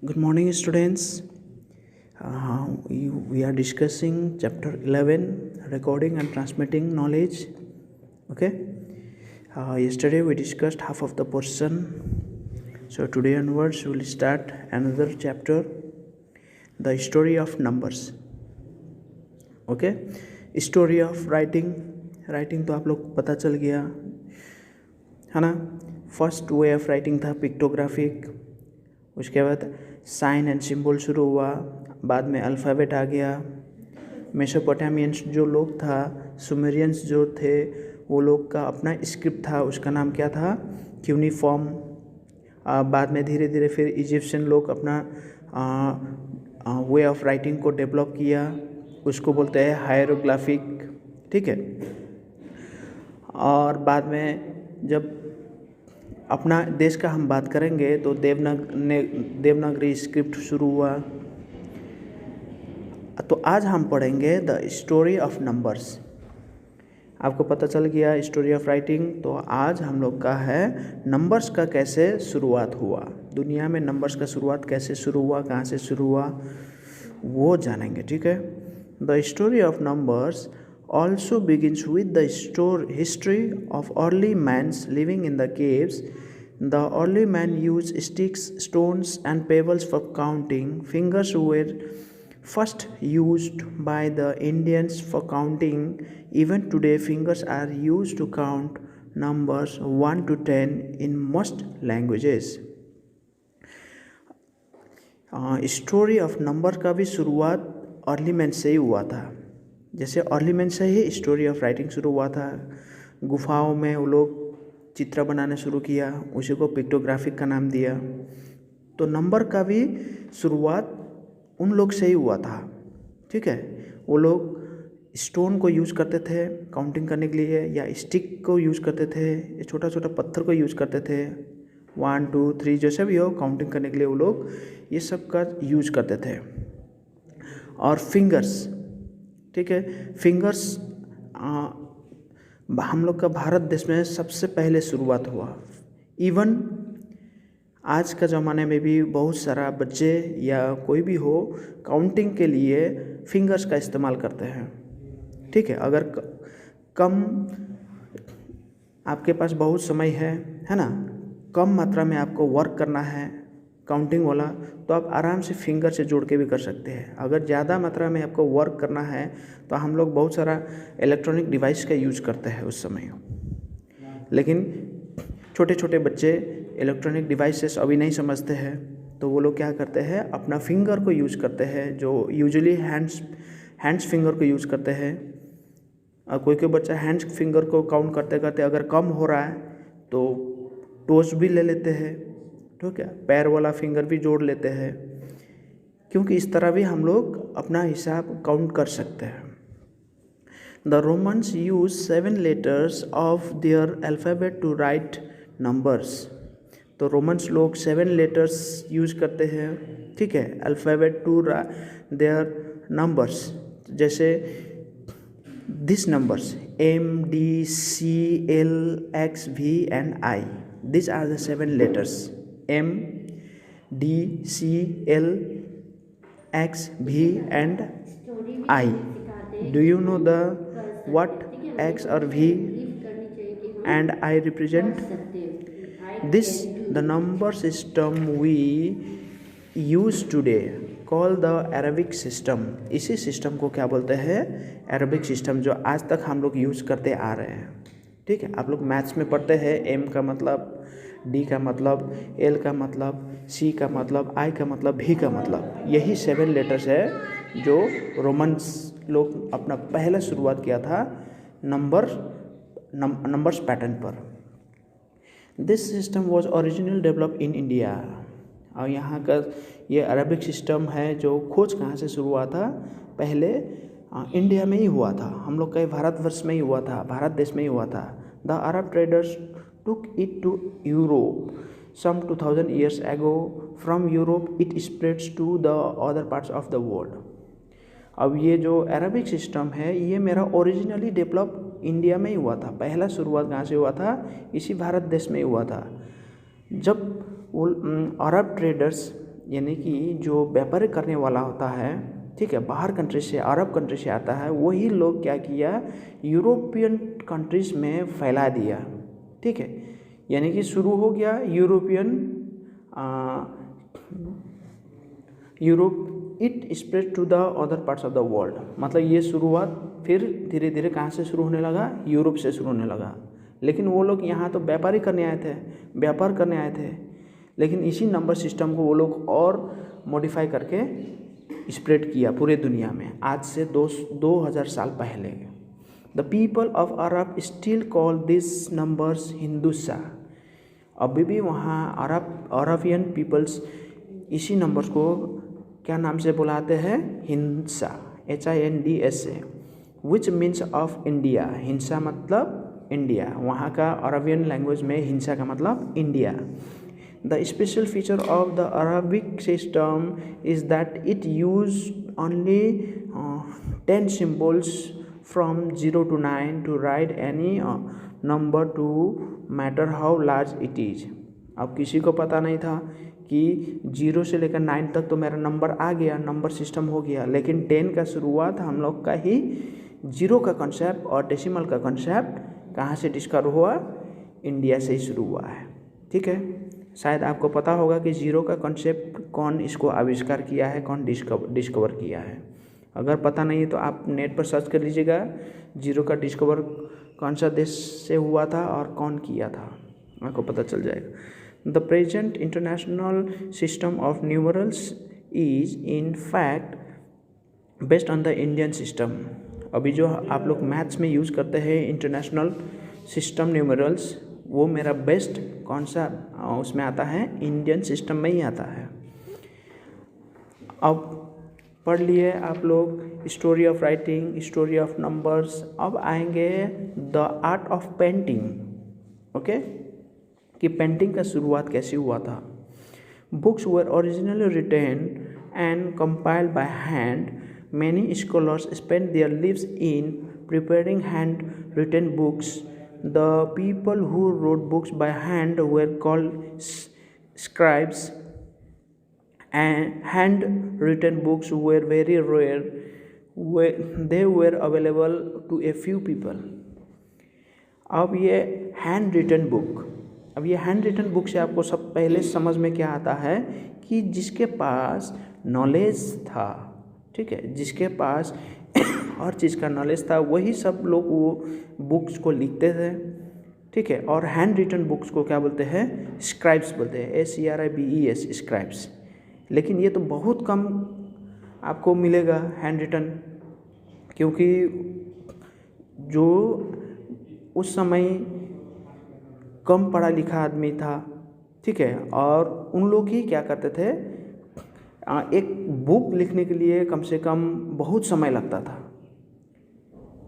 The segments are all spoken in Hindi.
Good morning, students. We are discussing chapter 11, recording and transmitting knowledge. Okay. Yesterday we discussed half of the portion. So today onwards we will start another chapter, the story of numbers. Okay. Story of writing. Writing तो आप लोग को पता चल गया है ना. फर्स्ट वे ऑफ राइटिंग था पिक्टोग्राफिक, उसके बाद साइन एंड सिंबल शुरू हुआ, बाद में अल्फ़ाबेट आ गया. मेसोपोटामियंस जो लोग था, सुमेरियंस जो थे, वो लोग का अपना स्क्रिप्ट था, उसका नाम क्या था, क्यूनिफॉर्म. बाद में धीरे धीरे फिर इजिप्शियन लोग अपना वे ऑफ राइटिंग को डेवलप किया, उसको बोलते हैं हायरोग्राफिक. ठीक है. और बाद में जब अपना देश का हम बात करेंगे तो देवनागरी स्क्रिप्ट शुरू हुआ. तो आज हम पढ़ेंगे द स्टोरी ऑफ नंबर्स. आपको पता चल गया स्टोरी ऑफ राइटिंग. तो आज हम लोग का है नंबर्स का कैसे शुरुआत हुआ, दुनिया में नंबर्स का शुरुआत कैसे शुरू हुआ, कहाँ से शुरू हुआ, वो जानेंगे. ठीक है. The story of numbers also begins with the history of early mans living in the caves. The early man used sticks, stones and pebbles for counting. Fingers were first used by the Indians for counting. Even today fingers are used to count numbers 1 to 10 in most languages. Story of number का भी शुरुआत अर्ली मैन से ही हुआ था. जैसे अर्ली मैन से ही स्टोरी ऑफ राइटिंग शुरू हुआ था. गुफाओं में वो लोग चित्र बनाना शुरू किया, उसी को पिक्टोग्राफिक का नाम दिया. तो नंबर का भी शुरुआत उन लोग से ही हुआ था. ठीक है. वो लोग स्टोन को यूज़ करते थे काउंटिंग करने के लिए, या स्टिक को यूज़ करते थे, छोटा छोटा पत्थर को यूज़ करते थे. 1 2 3 जैसे भी हो काउंटिंग करने के लिए वो लोग ये सब का यूज़ करते थे. और फिंगर्स, ठीक है, फिंगर्स हम लोग का भारत देश में सबसे पहले शुरुआत हुआ. इवन आज का ज़माने में भी बहुत सारा बच्चे या कोई भी हो काउंटिंग के लिए फिंगर्स का इस्तेमाल करते हैं. ठीक है. अगर कम आपके पास बहुत समय है ना, कम मात्रा में आपको वर्क करना है काउंटिंग वाला, तो आप आराम से फिंगर से जोड़ के भी कर सकते हैं. अगर ज़्यादा मात्रा में आपको वर्क करना है तो हम लोग बहुत सारा इलेक्ट्रॉनिक डिवाइस का यूज़ करते हैं उस समय. लेकिन छोटे छोटे बच्चे इलेक्ट्रॉनिक डिवाइसेस अभी नहीं समझते हैं, तो वो लोग क्या करते हैं, अपना फिंगर को यूज़ करते हैं, जो यूजुअली हैंड्स फिंगर को यूज़ करते हैं. कोई कोई बच्चा हैंड्स फिंगर को काउंट करते करते अगर कम हो रहा है तो टोस भी ले लेते हैं. ठीक है. पैर वाला फिंगर भी जोड़ लेते हैं, क्योंकि इस तरह भी हम लोग अपना हिसाब काउंट कर सकते हैं. The Romans use 7 letters of their alphabet to write numbers. तो रोमन्स लोग 7 letters यूज करते हैं. ठीक है. Alphabet to their numbers. जैसे this numbers MDCL XV and I. These are the 7 letters. MDCL XV and I. Do you know the what X or V and I represent? This the number system we use today called the Arabic system. इसी सिस्टम को क्या बोलते हैं, अरबिक सिस्टम, जो आज तक हम लोग यूज़ करते आ रहे हैं. ठीक है. आप लोग मैथ्स में पढ़ते हैं M का मतलब, D का मतलब, L का मतलब, C का मतलब, I का मतलब, V का मतलब. यही 7 letters है जो रोमन्स लोग अपना पहला शुरुआत किया था नंबर्स पैटर्न पर. This system was original develop in India. और यहाँ का ये अरबिक सिस्टम है जो खोज कहाँ से शुरू हुआ था, पहले इंडिया में ही हुआ था. हम लोग का भारतवर्ष में ही हुआ था, भारत देश में ही हुआ था. The Arab traders took it to Europe some 2000 years ago. From Europe it spreads to the other parts of the world. अब ये जो अरबिक सिस्टम है ये मेरा ओरिजिनली डेवलप इंडिया में ही हुआ था. पहला शुरुआत कहाँ से हुआ था, इसी भारत देश में ही हुआ था. जब वो अरब ट्रेडर्स यानी कि जो व्यापार करने वाला होता है, ठीक है, बाहर कंट्री से, अरब कंट्री से आता है, वही लोग क्या किया, यूरोपियन कंट्रीज़ में फैला दिया, ठीक है। यानी कि शुरू हो गया Europe, it spread to the other parts of the world. मतलब ये शुरुआत फिर धीरे धीरे कहाँ से शुरू होने लगा, यूरोप से शुरू होने लगा। लेकिन वो लोग यहाँ तो व्यापार करने आए थे, लेकिन इसी नंबर सिस्टम को वो लोग और मॉडिफाई करके स्प्रेड किया पूरे दुनिया में, आज से 2000 साल पहले। The people of Arab still call this numbers हिंदुसा। अभी भी वहाँ अरबियन पीपल्स इसी नंबर्स को क्या नाम से बुलाते हैं, हिंसा, HINDSA, which means of India. हिंसा मतलब इंडिया, वहाँ का अरबियन लैंग्वेज में हिंसा का मतलब India. The special feature of the Arabic system is that it uses only 10 symbols from 0 to 9 to write any number to matter how large it is। अब किसी को पता नहीं था कि 0 से लेकर 9 तक तो मेरा नंबर आ गया, नंबर सिस्टम हो गया, लेकिन 10 का शुरुआत हम लोग का ही 0 का कॉन्सेप्ट और डेसिमल का कॉन्सेप्ट कहाँ से डिस्कवर हुआ, इंडिया से ही शुरू हुआ है, ठीक है। शायद आपको पता होगा कि 0 का कॉन्सेप्ट कौन इसको आविष्कार किया है, कौन डिस्कवर किया है। अगर पता नहीं है तो आप नेट पर सर्च कर लीजिएगा 0 का डिस्कवर कौन सा देश से हुआ था और कौन किया था, आपको पता चल जाएगा। The present international system of numerals is in fact based on the Indian system. अभी जो आप लोग मैथ्स में यूज़ करते हैं इंटरनेशनल सिस्टम न्यूमरल्स, वो मेरा बेस्ट कौन सा उसमें आता है, इंडियन सिस्टम में ही आता है। अब पढ़ लिए आप लोग story of writing, story of numbers. अब आएंगे the art of painting, okay, कि पेंटिंग का शुरुआत कैसे हुआ था। Books were originally written and compiled by hand. Many scholars spend their lives in preparing hand written books. The people who wrote books by hand were called scribes, and hand-written books were very rare. They were available to a few people. अब ये हैंड रिटन बुक से आपको सब पहले समझ में क्या आता है कि जिसके पास नॉलेज था, ठीक है, जिसके पास हर चीज़ का नॉलेज था, वही सब लोग वो बुक्स को लिखते थे, ठीक है। और हैंड रिटन बुक्स को क्या बोलते हैं, स्क्राइब्स बोलते हैं, SCRIBES, स्क्राइब्स। लेकिन ये तो बहुत कम आपको मिलेगा हैंड रिटन, क्योंकि जो उस समय कम पढ़ा लिखा आदमी था, ठीक है, और उन लोग ही क्या करते थे, एक बुक लिखने के लिए कम से कम बहुत समय लगता था,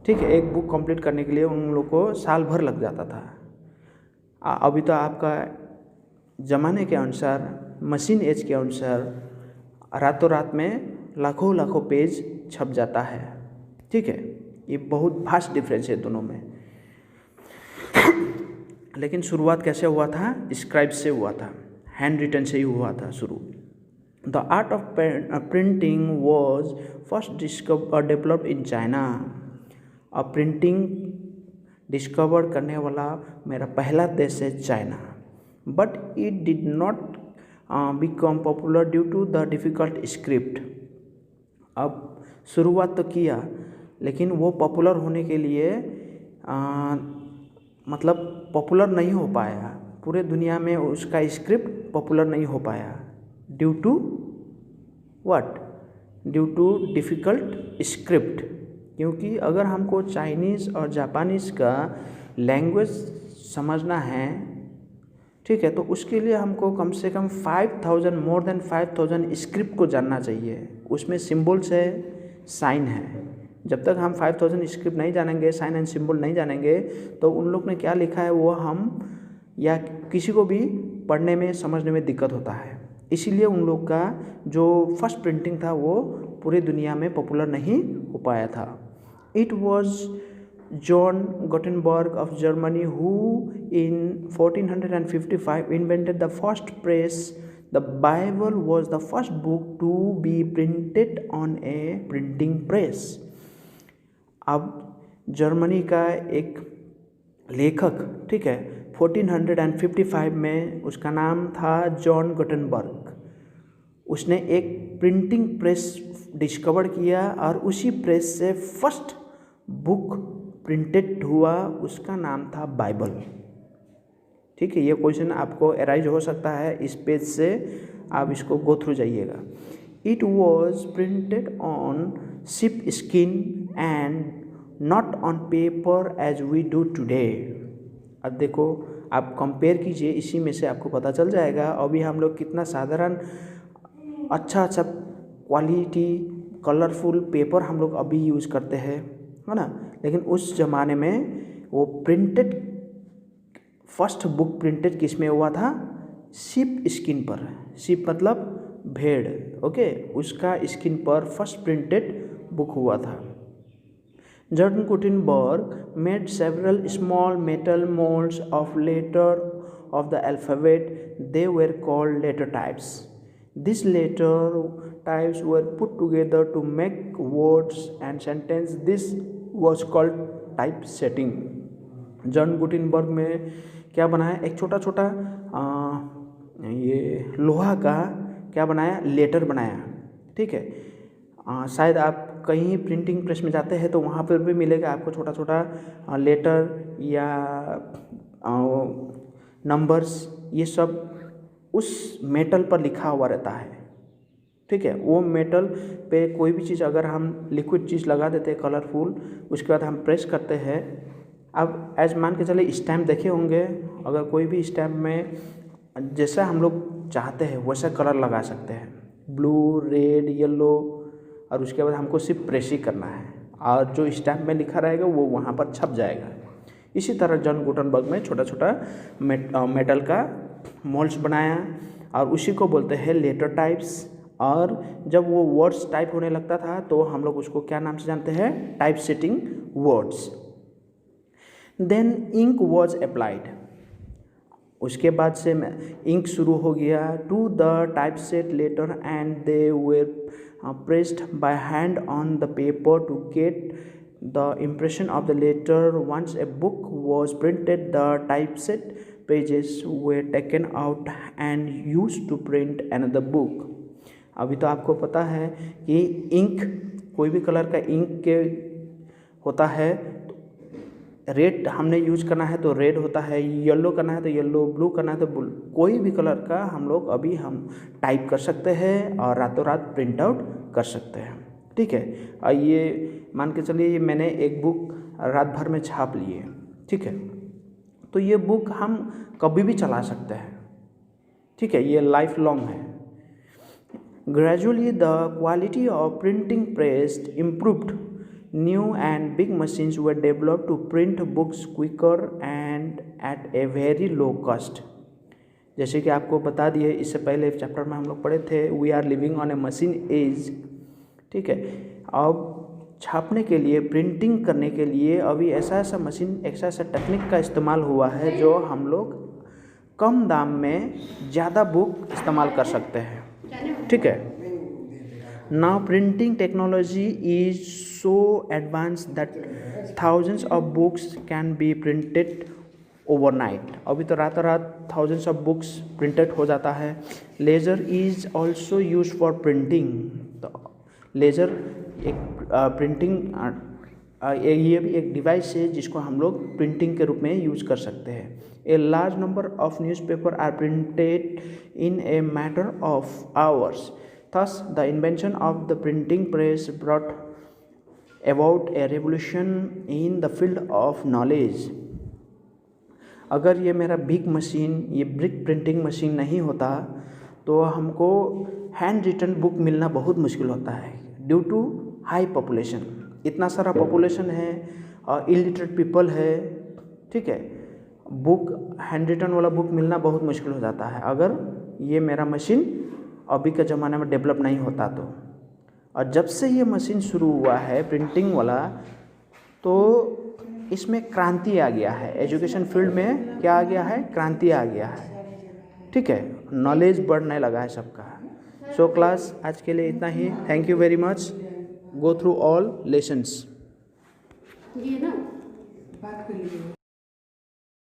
ठीक है। एक बुक कंप्लीट करने के लिए उन लोग को साल भर लग जाता था। अभी तो आपका ज़माने के अनुसार, मशीन एज के अनुसार रातों रात में लाखों पेज छप जाता है, ठीक है। ये बहुत वास्ट डिफरेंस है दोनों में। लेकिन शुरुआत कैसे हुआ था, स्क्राइब से हुआ था, हैंड रिटन से ही हुआ था शुरू। The art of printing was first developed in China. अब प्रिंटिंग डिस्कवर करने वाला मेरा पहला देश है China, but it did not become popular due to the difficult script. अब शुरुआत तो किया, लेकिन वो पॉपुलर होने के लिए मतलब पॉपुलर नहीं हो पाया, पूरे दुनिया में उसका स्क्रिप्ट पॉपुलर नहीं हो पाया, due to what, due to difficult script. क्योंकि अगर हमको चाइनीज़ और जापानीज़ का लैंग्वेज समझना है, ठीक है, तो उसके लिए हमको कम से कम 5000 मोर देन 5000 स्क्रिप्ट को जानना चाहिए। उसमें सिंबल्स है, साइन है। जब तक हम 5000 स्क्रिप्ट नहीं जानेंगे, साइन एंड सिंबल नहीं जानेंगे, तो उन लोग ने क्या लिखा है वो हम या किसी को भी पढ़ने में समझने में दिक्कत होता है। इसीलिए उन लोग का जो फर्स्ट प्रिंटिंग था वो पूरी दुनिया में पॉपुलर नहीं हो पाया था। It was John Gutenberg of Germany who in 1455 invented the first press the Bible was the first book to be printed on a printing press. अब जर्मनी का एक लेखक, ठीक है, 1455 में उसका नाम था जॉन गुटेनबर्ग। उसने एक प्रिंटिंग प्रेस डिस्कवर किया और उसी प्रेस से फर्स्ट बुक प्रिंटेड हुआ, उसका नाम था बाइबल। ठीक है, ये क्वेश्चन आपको अराइज हो सकता है इस पेज से, आप इसको गो थ्रू जाइएगा। It was printed on sheepskin and not on paper as we do today. अब देखो, आप कंपेयर कीजिए, इसी में से आपको पता चल जाएगा अभी हम लोग कितना साधारण अच्छा क्वालिटी कलरफुल पेपर हम लोग अभी यूज़ करते हैं, है ना। लेकिन उस ज़माने में वो प्रिंटेड फर्स्ट बुक प्रिंटेड किस में हुआ था? शिप स्किन पर। शिप मतलब भेड़, ओके, उसका स्किन पर फर्स्ट प्रिंटेड बुक हुआ था। John Gutenberg made several small metal moulds of letter of the alphabet, they were called letter types. These letter types were put together to make words and sentence. This was called typesetting. John Gutenberg में क्या बनाया? एक छोटा छोटा ये लोहा का क्या बनाया? लेटर बनाया। ठीक है, शायद आप कहीं प्रिंटिंग प्रेस में जाते हैं तो वहाँ पर भी मिलेगा आपको छोटा छोटा लेटर या नंबर्स, ये सब उस मेटल पर लिखा हुआ रहता है। ठीक है, वो मेटल पे कोई भी चीज़ अगर हम लिक्विड चीज़ लगा देते हैं कलरफुल, उसके बाद हम प्रेस करते हैं। अब एज मान के चले स्टैम्प देखे होंगे, अगर कोई भी स्टैम्प में जैसा हम लोग चाहते हैं वैसा कलर लगा सकते हैं, ब्लू, रेड, येलो, और उसके बाद हमको सिर्फ प्रेस ही करना है और जो स्टैम्प में लिखा रहेगा वो वहाँ पर छप जाएगा। इसी तरह जॉन गुटेनबर्ग में छोटा छोटा मेटल का मोल्ड्स बनाया और उसी को बोलते हैं लेटर टाइप्स। और जब वो वर्ड्स टाइप होने लगता था तो हम लोग उसको क्या नाम से जानते हैं? Type setting words. Then ink was applied. उसके बाद से इंक शुरू हो गया to the type set letter and they were pressed by hand on the paper to get the impression of the letter. Once a book was printed, the typeset pages were taken out and used to print another book. अभी तो आपको पता है कि इंक, कोई भी कलर का इंक के होता है, रेड हमने यूज करना है तो रेड होता है, येलो करना है तो येलो, ब्लू करना है तो ब्लू, कोई भी कलर का हम लोग अभी हम टाइप कर सकते हैं और रातों रात प्रिंट आउट कर सकते हैं। ठीक है, और ये मान के चलिए मैंने एक बुक रात भर में छाप ली है, ठीक है, तो ये बुक हम कभी भी चला सकते हैं। ठीक है, ये लाइफ लॉन्ग है। Gradually the quality of printing press improved, new and big machines were developed to print books quicker and at a very low cost. जैसे कि आपको बता दिए, इससे पहले चैप्टर में हम लोग पढ़े थे, we are living on a machine age. ठीक है, अब छापने के लिए, प्रिंटिंग करने के लिए अभी ऐसा ऐसा मशीन, ऐसा ऐसा टेक्निक का इस्तेमाल हुआ है जो हम लोग कम दाम में ज़्यादा बुक इस्तेमाल कर सकते हैं। ठीक है, now printing technology is so advance that thousands of books can be printed overnight. अभी तो रातों रात थाउजेंड्स ऑफ बुक्स प्रिंटेड हो जाता है। Laser is also use for printing. तो लेज़र एक प्रिंटिंग, ये भी एक डिवाइस है जिसको हम लोग प्रिंटिंग के रूप में यूज़ कर सकते हैं। A large number of newspaper are printed in a matter of hours. Thus the invention of the printing press brought about a revolution in the field of knowledge. अगर ये मेरा बिग मशीन, ये ब्रिक प्रिंटिंग मशीन नहीं होता तो हमको हैंड रिटन बुक मिलना बहुत मुश्किल होता है, ड्यू टू हाई पॉपुलेशन। इतना सारा पॉपुलेशन है और इलिटरेट पीपल है। ठीक है, बुक, हैंड रिटन वाला बुक मिलना बहुत मुश्किल हो जाता है अगर ये मेरा मशीन अभी के ज़माने में डेवलप नहीं होता तो। और जब से ये मशीन शुरू हुआ है प्रिंटिंग वाला, तो इसमें क्रांति आ गया है। एजुकेशन फील्ड में क्या आ गया है? क्रांति आ गया है। ठीक है, नॉलेज बढ़ने लगा है सबका। सो क्लास आज के लिए इतना ही। Thank you very much. Go through all lessons. ये ना बात कर लीजिए।